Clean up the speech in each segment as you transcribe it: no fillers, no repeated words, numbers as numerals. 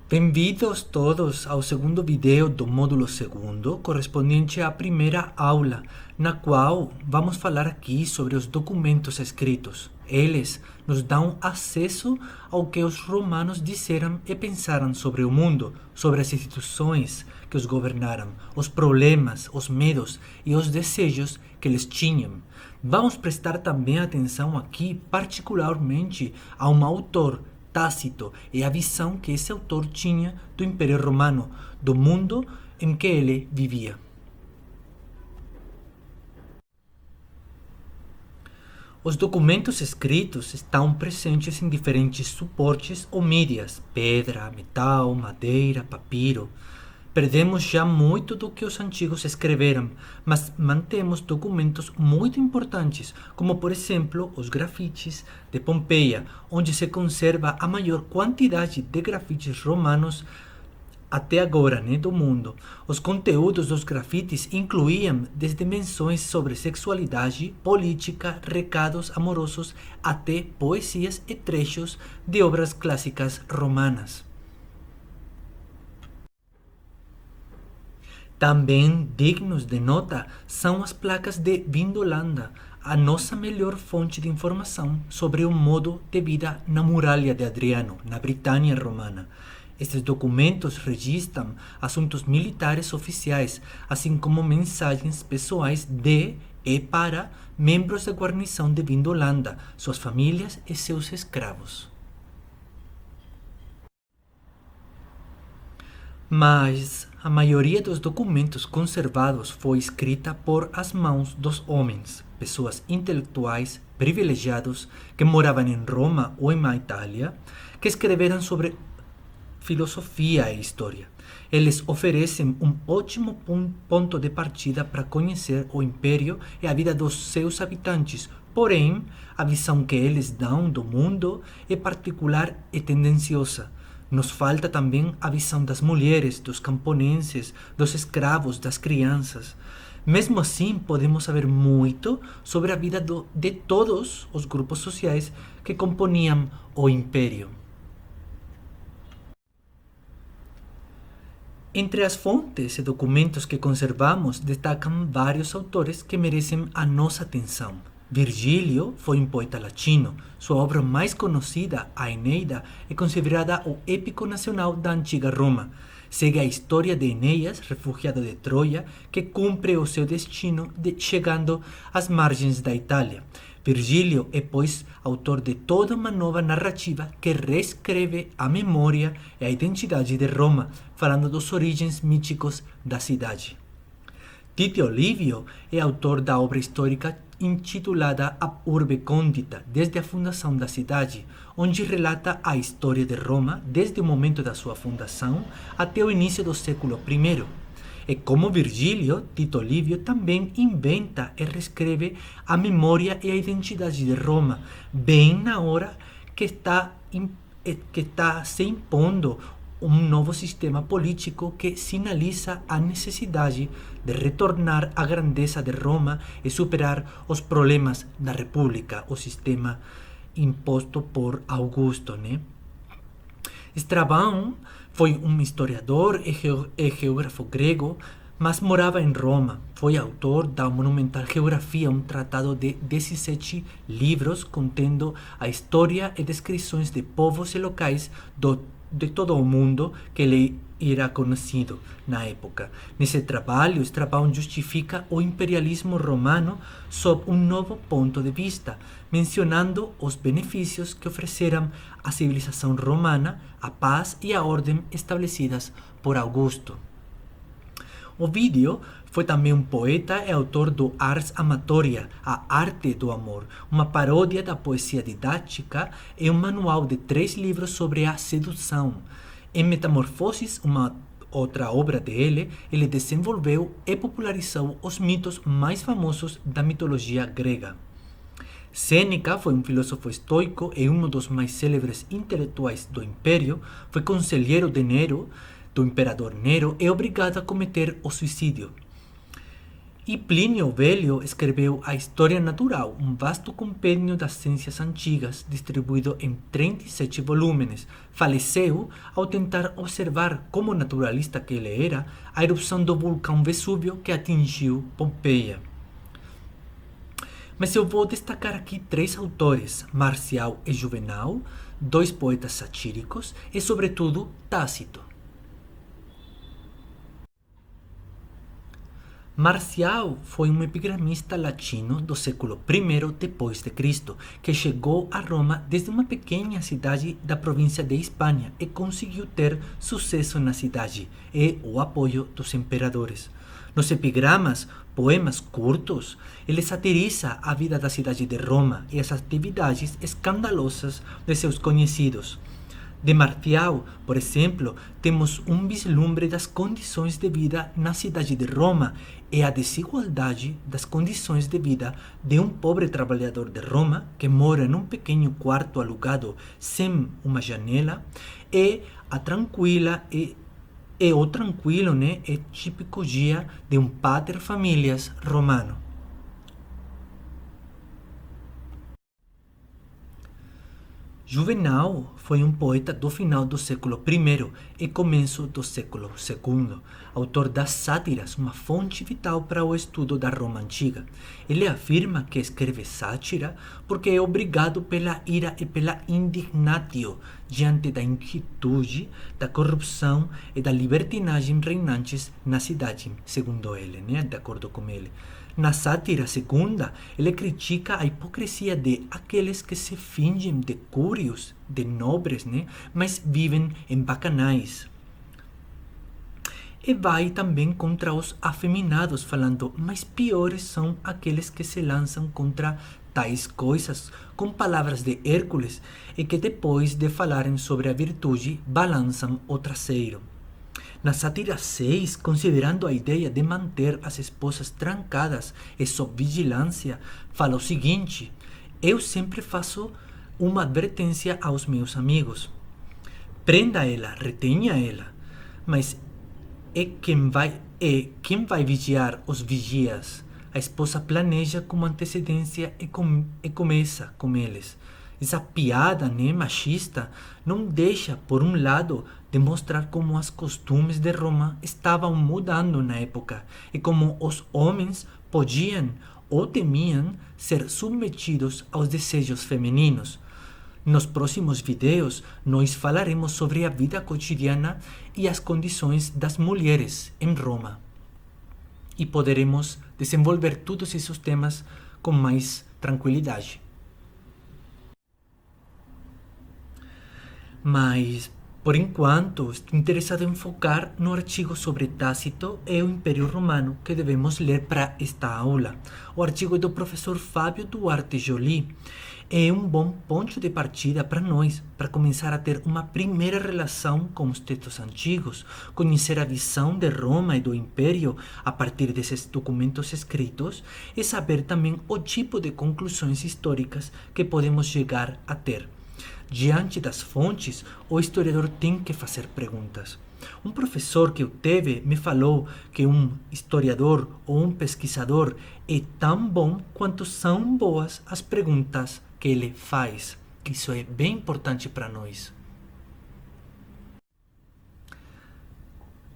Bem-vindos todos ao segundo vídeo do módulo segundo, correspondente à primeira aula, na qual vamos falar aqui sobre os documentos escritos. Eles nos dão acesso ao que os romanos disseram e pensaram sobre o mundo, sobre as instituições que os governaram, os problemas, os medos e os desejos que eles tinham. Vamos prestar também atenção aqui, particularmente, a um autor, Tácito, e a visão que esse autor tinha do Império Romano, do mundo em que ele vivia. Os documentos escritos estão presentes em diferentes suportes ou mídias: pedra, metal, madeira, papiro. Perdemos já muito do que os antigos escreveram, mas mantemos documentos muito importantes, como por exemplo os grafites de Pompeia, onde se conserva a maior quantidade de grafites romanos até agora, do mundo. Os conteúdos dos grafites incluíam desde menções sobre sexualidade, política, recados amorosos, até poesias e trechos de obras clássicas romanas. Também dignos de nota são as placas de Vindolanda, a nossa melhor fonte de informação sobre o modo de vida na muralha de Adriano, na Britânia romana. Estes documentos registram assuntos militares oficiais, assim como mensagens pessoais de e para membros da guarnição de Vindolanda, suas famílias e seus escravos. Mas a maioria dos documentos conservados foi escrita por as mãos dos homens, pessoas intelectuais privilegiados que moravam em Roma ou em Itália, que escreveram sobre filosofia e história. Eles oferecem um ótimo ponto de partida para conhecer o império e a vida dos seus habitantes, porém, a visão que eles dão do mundo é particular e tendenciosa. Nos falta também a visão das mulheres, dos camponeses, dos escravos, das crianças. Mesmo assim, podemos saber muito sobre a vida de todos os grupos sociais que componiam o império. Entre as fontes e documentos que conservamos, destacam vários autores que merecem a nossa atenção. Virgílio foi um poeta latino. Sua obra mais conhecida, a Eneida, é considerada o épico nacional da antiga Roma. Segue a história de Enéas, refugiado de Troia, que cumpre o seu destino chegando às margens da Itália. Virgílio é, pois, autor de toda uma nova narrativa que reescreve a memória e a identidade de Roma, falando dos origens míticos da cidade. Tito Livio é autor da obra histórica intitulada A Urbe Condita, desde a fundação da cidade, onde relata a história de Roma desde o momento da sua fundação até o início do século I. E como Virgílio, Tito Livio também inventa e reescreve a memória e a identidade de Roma, bem na hora que está se impondo um novo sistema político que sinaliza a necessidade de retornar à grandeza de Roma e superar os problemas da República, o sistema imposto por Augusto. Estrabão foi um historiador e geógrafo grego, mas morava em Roma. Foi autor da monumental Geografia, um tratado de 17 livros contendo a história e descrições de povos e locais de todo o mundo que ele era conhecido na época. Nesse trabalho, Estrabão justifica o imperialismo romano sob um novo ponto de vista, mencionando os benefícios que ofereceram à civilização romana, a paz e a ordem estabelecidas por Augusto. Ovídio foi também um poeta e autor do Ars Amatoria, a Arte do Amor, uma paródia da poesia didática e um manual de 3 livros sobre a sedução. Em Metamorfoses, uma outra obra dele, ele desenvolveu e popularizou os mitos mais famosos da mitologia grega. Sêneca foi um filósofo estoico e um dos mais célebres intelectuais do Império, foi conselheiro de Nero, do imperador Nero, e obrigado a cometer o suicídio. E Plínio Velho escreveu a História Natural, um vasto compêndio das ciências antigas, distribuído em 37 volumes. Faleceu ao tentar observar, como naturalista que ele era, a erupção do vulcão Vesúvio que atingiu Pompeia. Mas eu vou destacar aqui 3 autores, Marcial e Juvenal, 2 poetas satíricos e, sobretudo, Tácito. Marcial foi um epigramista latino do século I depois de Cristo, que chegou a Roma desde uma pequena cidade da província de Hispânia e conseguiu ter sucesso na cidade e o apoio dos imperadores. Nos epigramas, poemas curtos, ele satiriza a vida da cidade de Roma e as atividades escandalosas de seus conhecidos. De Marcial, por exemplo, temos um vislumbre das condições de vida na cidade de Roma e a desigualdade das condições de vida de um pobre trabalhador de Roma que mora num pequeno quarto alugado sem uma janela e o tranquilo, e típico dia de um pater familias romano. Juvenal foi um poeta do final do século I e começo do século II, autor das Sátiras, uma fonte vital para o estudo da Roma antiga. Ele afirma que escreve sátira porque é obrigado pela ira e pela indignatio diante da inquietude, da corrupção e da libertinagem reinantes na cidade, segundo ele, de acordo com ele. Na sátira segunda, ele critica a hipocrisia de aqueles que se fingem de cúrios, de nobres, mas vivem em bacanais. E vai também contra os afeminados, falando, mas piores são aqueles que se lançam contra tais coisas, com palavras de Hércules, e que depois de falarem sobre a virtude, balançam o traseiro. Na sátira 6, considerando a ideia de manter as esposas trancadas e sob vigilância, fala o seguinte: eu sempre faço uma advertência aos meus amigos. Prenda ela, retenha ela, mas quem vai vigiar os vigias? A esposa planeja com antecedência e começa com eles. Essa piada, machista, não deixa, por um lado, de mostrar como os costumes de Roma estavam mudando na época e como os homens podiam ou temiam ser submetidos aos desejos femininos. Nos próximos vídeos, nós falaremos sobre a vida cotidiana e as condições das mulheres em Roma. E poderemos desenvolver todos esses temas com mais tranquilidade. Mas, por enquanto, estou interessado em focar no artigo sobre Tácito e o Império Romano que devemos ler para esta aula. O artigo é do professor Fábio Duarte Joly. É um bom ponto de partida para nós, para começar a ter uma primeira relação com os textos antigos, conhecer a visão de Roma e do Império a partir desses documentos escritos e saber também o tipo de conclusões históricas que podemos chegar a ter. Diante das fontes, o historiador tem que fazer perguntas. Um professor que eu tive me falou que um historiador ou um pesquisador é tão bom quanto são boas as perguntas que ele faz. Isso é bem importante para nós.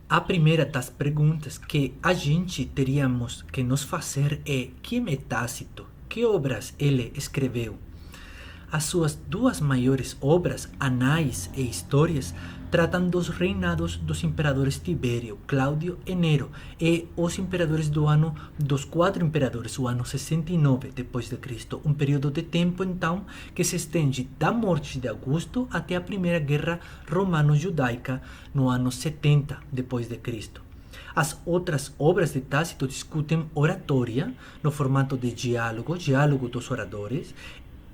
A primeira das perguntas que a gente teríamos que nos fazer é: quem é Tácito? Que obras ele escreveu? As suas 2 maiores obras, Anais e Histórias, tratam dos reinados dos imperadores Tibério, Cláudio e Nero e dos 4 imperadores, o ano 69 depois de Cristo, um período de tempo então que se estende da morte de Augusto até a Primeira Guerra Romano-Judaica no ano 70 depois de Cristo. As outras obras de Tácito discutem oratória no formato de diálogo dos oradores,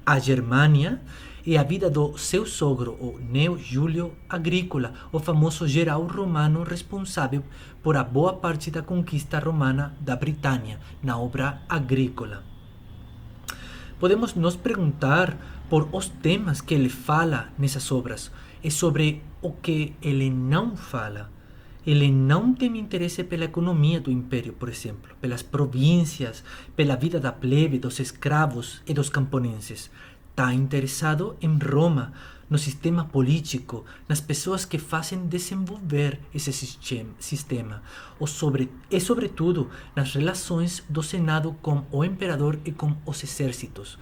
a Germânia e a vida do seu sogro, o Gneo Júlio Agrícola, o famoso geral romano responsável por a boa parte da conquista romana da Britânia, na obra Agrícola. Podemos nos perguntar por os temas que ele fala nessas obras e sobre o que ele não fala. Ele não tem interesse pela economia do império, por exemplo, pelas províncias, pela vida da plebe, dos escravos e dos camponeses. Está interessado em Roma, no sistema político, nas pessoas que fazem desenvolver esse sistema, e sobretudo nas relações do Senado com o imperador e com os exércitos.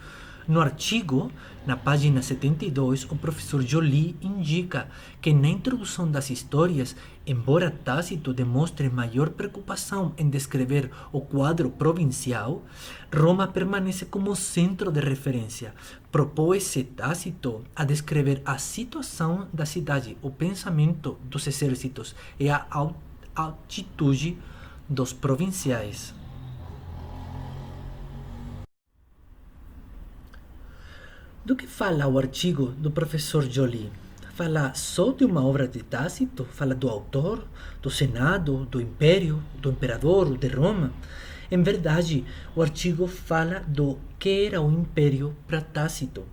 No artigo, na página 72, o professor Joly indica que na introdução das histórias, embora Tácito demonstre maior preocupação em descrever o quadro provincial, Roma permanece como centro de referência. Propôs-se Tácito a descrever a situação da cidade, o pensamento dos exércitos e a atitude dos provinciais. Do que fala o artigo do professor Joly? Fala só de uma obra de Tácito? Fala do autor, do Senado, do Império, do Imperador, de Roma? Em verdade, o artigo fala do que era o Império para Tácito,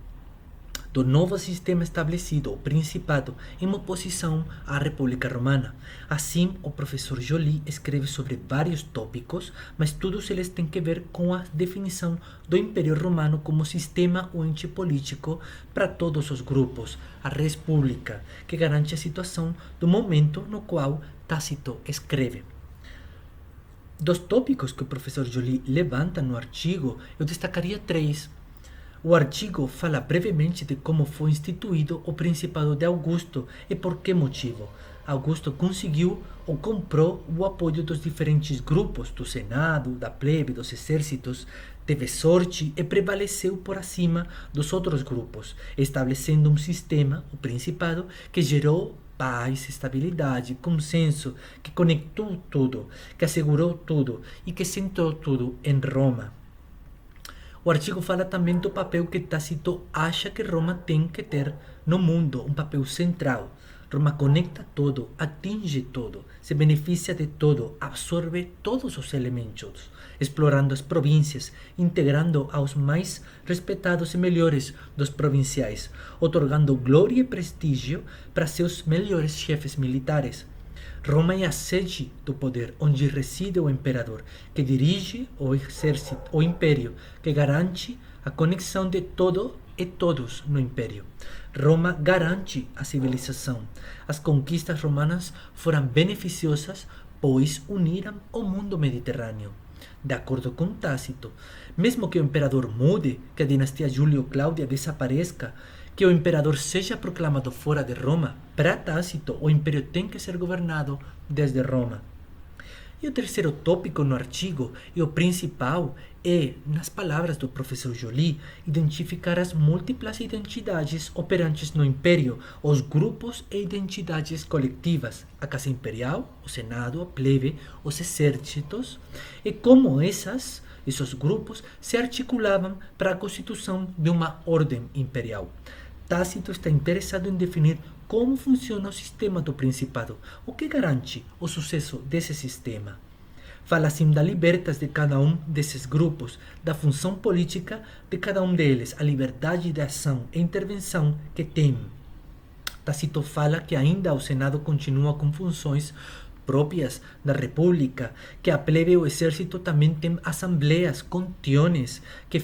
do novo sistema estabelecido, o Principado, em oposição à República Romana. Assim, o professor Joly escreve sobre vários tópicos, mas todos eles têm que ver com a definição do Império Romano como sistema ou ente político para todos os grupos, a res pública, que garante a situação do momento no qual Tácito escreve. Dos tópicos que o professor Joly levanta no artigo, eu destacaria 3. O artigo fala brevemente de como foi instituído o Principado de Augusto e por que motivo. Augusto conseguiu ou comprou o apoio dos diferentes grupos do Senado, da plebe, dos exércitos, teve sorte e prevaleceu por acima dos outros grupos, estabelecendo um sistema, o Principado, que gerou paz, estabilidade, consenso, que conectou tudo, que assegurou tudo e que centrou tudo em Roma. O artigo fala também do papel que Tácito acha que Roma tem que ter no mundo, um papel central. Roma conecta todo, atinge todo, se beneficia de todo, absorve todos os elementos, explorando as províncias, integrando aos mais respeitados e melhores dos provinciais, otorgando glória e prestígio para seus melhores chefes militares. Roma é a sede do poder, onde reside o imperador, que dirige o exército, o império, que garante a conexão de todo e todos no império. Roma garante a civilização. As conquistas romanas foram beneficiosas, pois uniram o mundo mediterrâneo. De acordo com Tácito, mesmo que o imperador mude, que a dinastia Júlio-Cláudia desapareça, que o imperador seja proclamado fora de Roma, para Tácito, o império tem que ser governado desde Roma. E o terceiro tópico no artigo, e o principal, é, nas palavras do professor Joly, identificar as múltiplas identidades operantes no império, os grupos e identidades coletivas, a Casa Imperial, o Senado, a plebe, os exércitos, e como esses grupos se articulavam para a constituição de uma ordem imperial. Tácito está interessado em definir como funciona o sistema do Principado, o que garante o sucesso desse sistema. Fala assim das libertas de cada um desses grupos, da função política de cada um deles, a liberdade de ação e intervenção que tem. Tácito fala que ainda o Senado continua com funções próprias da República, que a plebe e o exército também têm assembleias, contiones, que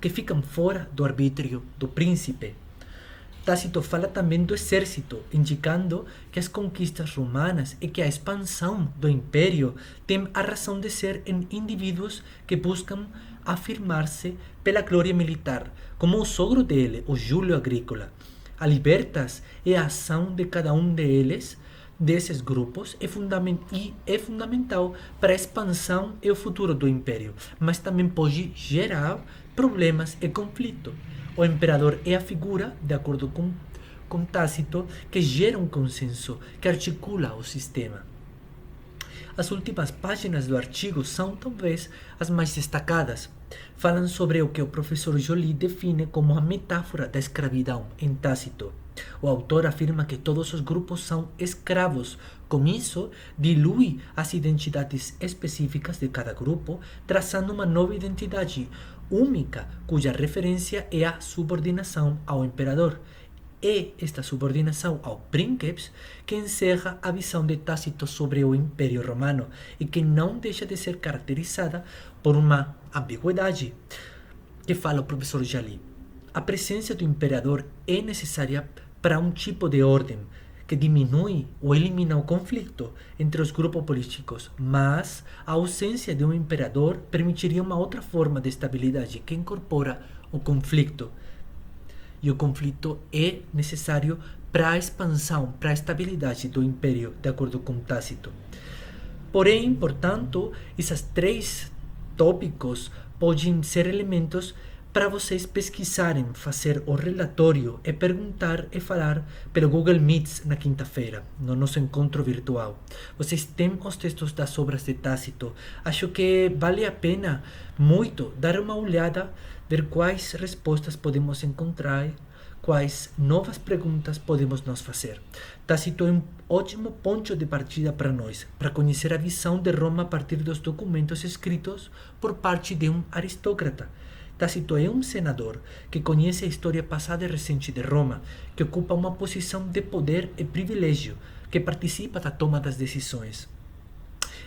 ficam fora do arbítrio do príncipe. Tácito fala também do exército, indicando que as conquistas romanas e que a expansão do império tem a razão de ser em indivíduos que buscam afirmar-se pela glória militar, como o sogro dele, o Júlio Agrícola. A libertas é a ação de cada um deles, desses grupos, é fundamental para a expansão e o futuro do império, mas também pode gerar problemas e conflito. O imperador é a figura, de acordo com Tácito, que gera um consenso, que articula o sistema. As últimas páginas do artigo são, talvez, as mais destacadas. Falam sobre o que o professor Joly define como a metáfora da escravidão em Tácito. O autor afirma que todos os grupos são escravos. Com isso, dilui as identidades específicas de cada grupo, traçando uma nova identidade única, cuja referência é a subordinação ao imperador. É esta subordinação ao princeps que encerra a visão de Tácito sobre o Império Romano e que não deixa de ser caracterizada por uma ambiguidade que fala o professor Jalí. A presença do imperador é necessária para um tipo de ordem que diminui ou elimina o conflito entre os grupos políticos, mas a ausência de um imperador permitiria uma outra forma de estabilidade que incorpora o conflito. E o conflito é necessário para a expansão, para a estabilidade do império, de acordo com Tácito. Porém, portanto, esses três tópicos podem ser elementos para vocês pesquisarem, fazer o relatório e perguntar e falar pelo Google Meets na quinta-feira, no nosso encontro virtual. Vocês têm os textos das obras de Tácito. Acho que vale a pena muito dar uma olhada, ver quais respostas podemos encontrar, quais novas perguntas podemos nos fazer. Tácito é um ótimo ponto de partida para nós, para conhecer a visão de Roma a partir dos documentos escritos por parte de um aristócrata. Tácito é um senador que conhece a história passada e recente de Roma, que ocupa uma posição de poder e privilégio, que participa da toma das decisões.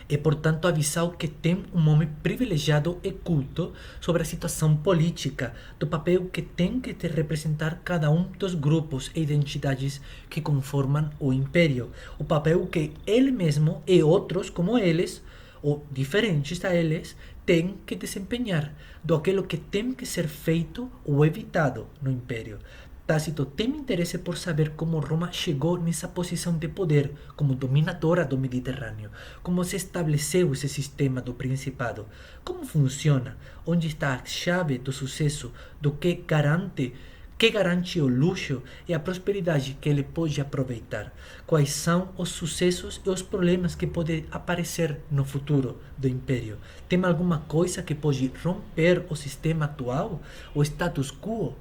É, portanto, a visão que tem um homem privilegiado e culto sobre a situação política, do papel que tem que representar cada um dos grupos e identidades que conformam o império, o papel que ele mesmo e outros como eles, ou diferentes a eles, têm que desempenhar, do aquilo que tem que ser feito ou evitado no império. Tácito tem interesse por saber como Roma chegou nessa posição de poder como dominadora do Mediterrâneo, como se estabeleceu esse sistema do principado, como funciona, onde está a chave do sucesso, do que garante o luxo e a prosperidade que ele pode aproveitar, quais são os sucessos e os problemas que podem aparecer no futuro do império. Tem alguma coisa que pode romper o sistema atual, o status quo?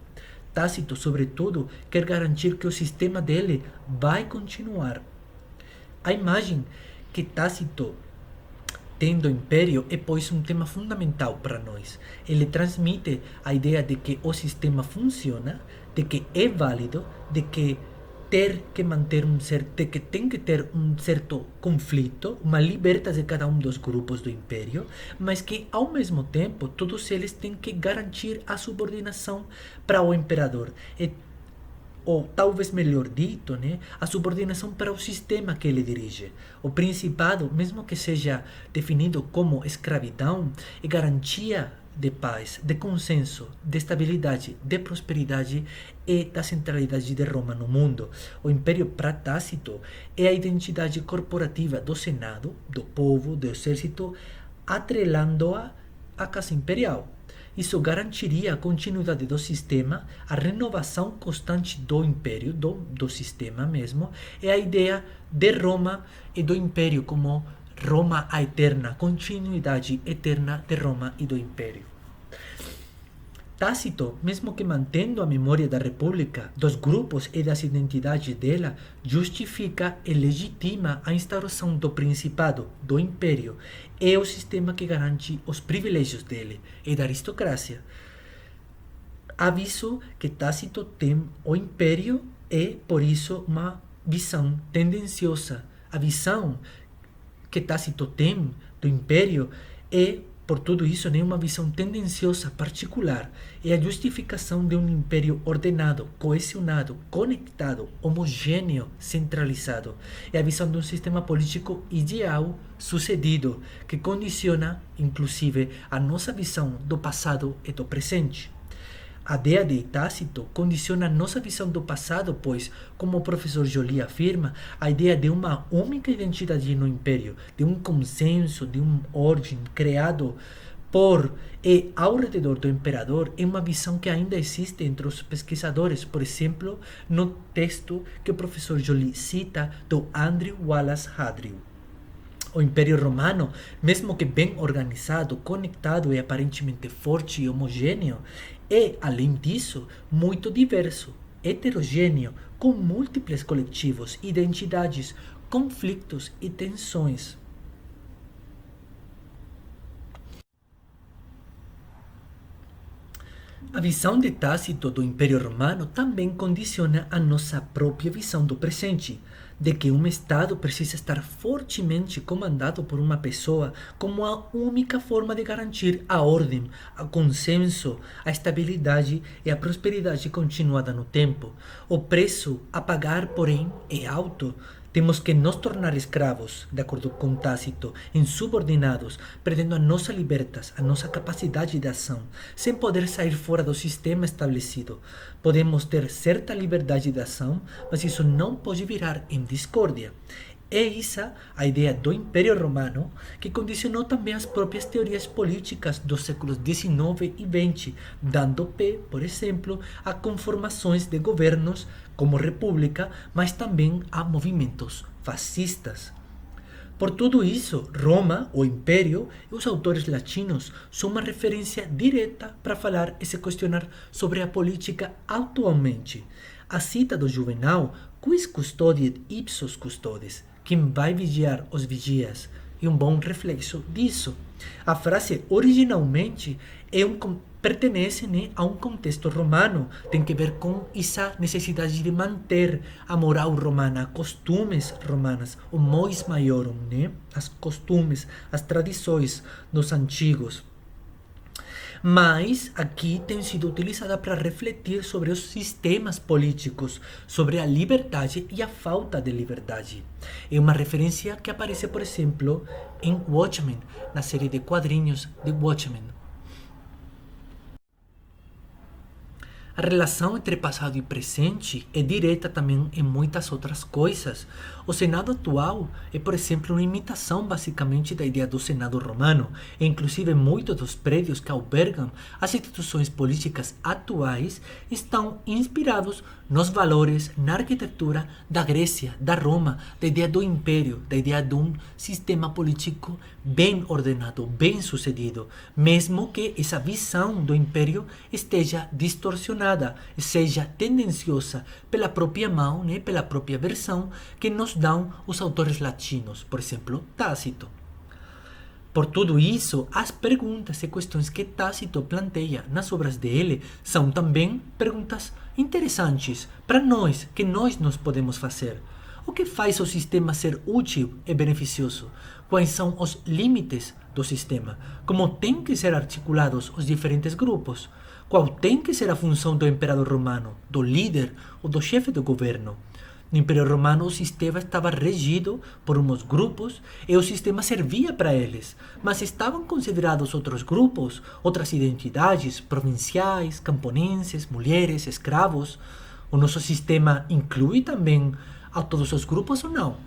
Tácito, sobretudo, quer garantir que o sistema dele vai continuar. A imagem que Tácito tem do império é, pois, um tema fundamental para nós. Ele transmite a ideia de que o sistema funciona, de que é válido, de que tem que ter um certo conflito, uma liberta de cada um dos grupos do império, mas que ao mesmo tempo todos eles têm que garantir a subordinação para o imperador. Ou talvez melhor dito, né, a subordinação para o sistema que ele dirige. O principado, mesmo que seja definido como escravidão, é garantia de paz, de consenso, de estabilidade, de prosperidade e da centralidade de Roma no mundo. O império para Tácito é a identidade corporativa do Senado, do povo, do exército, atrelando-a à casa imperial. Isso garantiria a continuidade do sistema, a renovação constante do império, do sistema mesmo, e a ideia de Roma e do império como Roma a eterna, continuidade eterna de Roma e do império. Tácito, mesmo que mantendo a memória da República, dos grupos e das identidades dela, justifica e legitima a instauração do Principado, do Império, e o sistema que garante os privilégios dele e da aristocracia. Aviso que Tácito tem o Império é, por isso, uma visão tendenciosa. A visão que Tácito tem do Império é, por tudo isso, uma visão tendenciosa particular. É a justificação de um império ordenado, coesionado, conectado, homogêneo, centralizado. É a visão de um sistema político ideal sucedido, que condiciona, inclusive, a nossa visão do passado e do presente. A ideia de Tácito condiciona a nossa visão do passado, pois, como o professor Joly afirma, a ideia de uma única identidade no império, de um consenso, de uma ordem criado por e ao redor do imperador, é uma visão que ainda existe entre os pesquisadores, por exemplo, no texto que o professor Joly cita do Andrew Wallace Hadrill. O Império Romano, mesmo que bem organizado, conectado e aparentemente forte e homogêneo, é, além disso, muito diverso, heterogêneo, com múltiplos coletivos, identidades, conflitos e tensões. A visão de Tácito do Império Romano também condiciona a nossa própria visão do presente, de que um Estado precisa estar fortemente comandado por uma pessoa como a única forma de garantir a ordem, o consenso, a estabilidade e a prosperidade continuada no tempo. O preço a pagar, porém, é alto. Temos que nos tornar escravos, de acordo com Tácito, insubordinados, perdendo a nossa libertas, a nossa capacidade de ação, sem poder sair fora do sistema estabelecido. Podemos ter certa liberdade de ação, mas isso não pode virar em discórdia. É essa a ideia do Império Romano que condicionou também as próprias teorias políticas dos séculos XIX e XX, dando pé, por exemplo, a conformações de governos como república, mas também a movimentos fascistas. Por tudo isso, Roma, o Império e os autores latinos são uma referência direta para falar e se questionar sobre a política atualmente. A cita do Juvenal, quis custodiet ipsos custodes, quem vai vigiar os vigias, é um bom reflexo disso. A frase originalmente pertence, né, a um contexto romano, tem que ver com essa necessidade de manter a moral romana, costumes romanas, o mos maiorum, né, as costumes, as tradições dos antigos. Mas aqui tem sido utilizada para refletir sobre os sistemas políticos, sobre a liberdade e a falta de liberdade. É uma referência que aparece, por exemplo, em Watchmen, na série de quadrinhos de Watchmen. A relação entre passado e presente é direta também em muitas outras coisas. O Senado atual é, por exemplo, uma imitação basicamente da ideia do Senado romano, e inclusive muitos dos prédios que albergam as instituições políticas atuais estão inspirados nos valores, na arquitetura da Grécia, da Roma, da ideia do império, da ideia de um sistema político bem ordenado, bem sucedido, mesmo que essa visão do império esteja distorcionada, seja tendenciosa pela própria mão, né, pela própria versão que nos dão os autores latinos, por exemplo, Tácito. Por tudo isso, as perguntas e questões que Tácito planteia nas obras dele são também perguntas interessantes para nós, que nós nos podemos fazer. O que faz o sistema ser útil e beneficioso? Quais são os limites do sistema? Como têm que ser articulados os diferentes grupos? Qual tem que ser a função do imperador romano, do líder ou do chefe do governo? No Império Romano, o sistema estava regido por uns grupos e o sistema servia para eles, mas estavam considerados outros grupos, outras identidades, provinciais, camponeses, mulheres, escravos. O nosso sistema inclui também a todos os grupos ou não?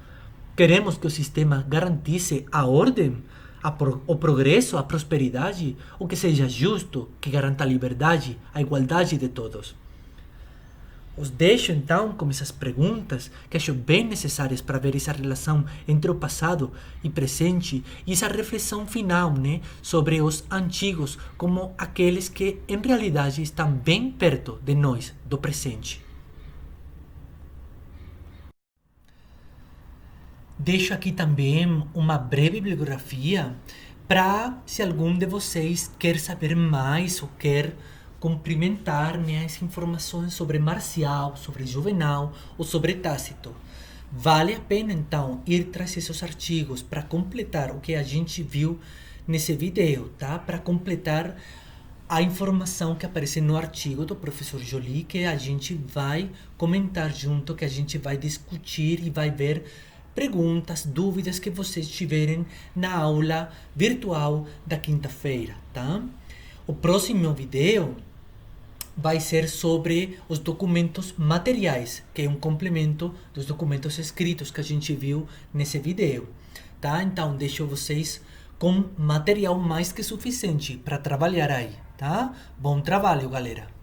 Queremos que o sistema garantisse a ordem, o progresso, a prosperidade, ou que seja justo, que garanta a liberdade, a igualdade de todos? Os deixo então com essas perguntas que acho bem necessárias para ver essa relação entre o passado e presente e essa reflexão final, né, sobre os antigos como aqueles que em realidade estão bem perto de nós, do presente. Deixo aqui também uma breve bibliografia para se algum de vocês quer saber mais ou quer complementar, né, as informações sobre Marcial, sobre Juvenal ou sobre Tácito. Vale a pena, então, ir tras esses artigos para completar o que a gente viu nesse vídeo, tá? Para completar a informação que aparece no artigo do professor Joly, que a gente vai comentar junto, que a gente vai discutir e vai ver perguntas, dúvidas que vocês tiverem na aula virtual da quinta-feira, tá? O próximo vídeo vai ser sobre os documentos materiais, que é um complemento dos documentos escritos que a gente viu nesse vídeo, tá? Então, deixo vocês com material mais que suficiente para trabalhar aí, tá? Bom trabalho, galera!